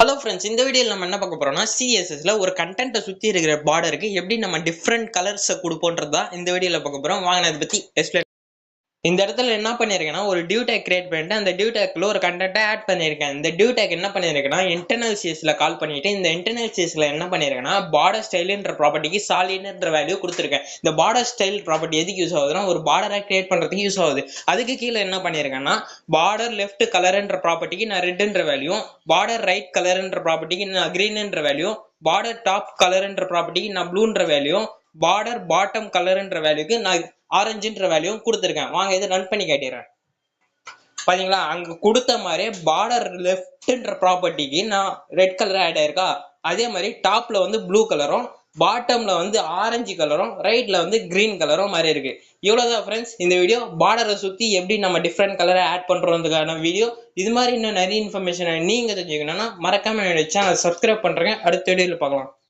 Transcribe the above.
Hello friends, இந்த வீடியோவில் நம்ம என்ன பார்க்க போறோம்னா சிஎஸ்எஸ்ல ஒரு கண்டென்ட்டை சுற்றி இருக்கிற பார்டருக்கு எப்படி நம்ம டிஃப்ரெண்ட் கலர்ஸை கொடுப்போன்றது தான் இந்த வீடியோவில் பார்க்க போகிறோம். வாங்க நான் இதை பற்றி எக்ஸ்பிளைன். இந்த இடத்துல என்ன பண்ணியிருக்கேன்னா ஒரு டியூ டேக் கிரியேட் பண்ணிட்டு அந்த டியூ டேக்ல ஒரு கண்டென்ட்டை ஆட் பண்ணியிருக்கேன். இந்த டியூ டேக் என்ன பண்ணியிருக்கேன்னா இன்டர்னல் சிஎஸ்ல கால் பண்ணிட்டு இந்த இன்டர்னல் சிஎஸ்ல என்ன பண்ணியிருக்கேன்னா பார்டர் ஸ்டைல்ன்ற ப்ராப்பர்ட்டிக்கு சாலிட்ன்ற வேல்யூ கொடுத்துருக்கேன். இந்த பார்டர் ஸ்டைல் ப்ராப்பர்ட்டி எதுக்கு யூஸ் ஆகுதுன்னா ஒரு பார்டரை கிரியேட் பண்றதுக்கு யூஸ் ஆகுது. அதுக்கு கீழே என்ன பண்ணியிருக்கேன்னா பார்டர் லெஃப்ட் கலர்ன்ற ப்ராப்பர்ட்டிக்கு நான் ரெட்ன்ற வேல்யூ, பார்டர் ரைட் கலர்ன்ற ப்ராப்பர்ட்டிக்கு நான் கிரீன்ன்ற வேல்யூ, பார்டர் டாப் கலர்ன்ற ப்ராப்பர்ட்டிக்கு நான் ப்ளூன்ற வேல்யூ, பார்டர் பாட்டம் கலர்ன்ற வேல்யூக்கு நான் ஆரஞ்சுன்ற வேல்யூ கொடுத்துருக்கேன். வாங்க இதை ரன் பண்ணி காட்டிடுறேன். பாத்தீங்களா, அங்க கொடுத்த மாதிரி பார்டர் லெஃப்ட்ன்ற ப்ராப்பர்ட்டிக்கு நான் ரெட் கலர் ஆட் ஆயிருக்கா. அதே மாதிரி டாப்ல வந்து ப்ளூ கலரும், பாட்டம்ல வந்து ஆரஞ்சு கலரும், ரைட்ல வந்து கிரீன் கலரும் மாதிரி இருக்கு. இவ்வளவுதான் ஃப்ரெண்ட்ஸ் இந்த வீடியோ. பார்டரை சுத்தி எப்படி நம்ம டிஃப்ரெண்ட் கலரை ஆட் பண்றதுக்கான வீடியோ. இது மாதிரி இன்னும் நிறைய இன்ஃபர்மேஷன் நீங்க தெரிஞ்சுக்கணும்னா மறக்காம என்னோட சேனல் சப்ஸ்கிரைப் பண்றேங்க. அடுத்த வீடியோல பார்க்கலாம்.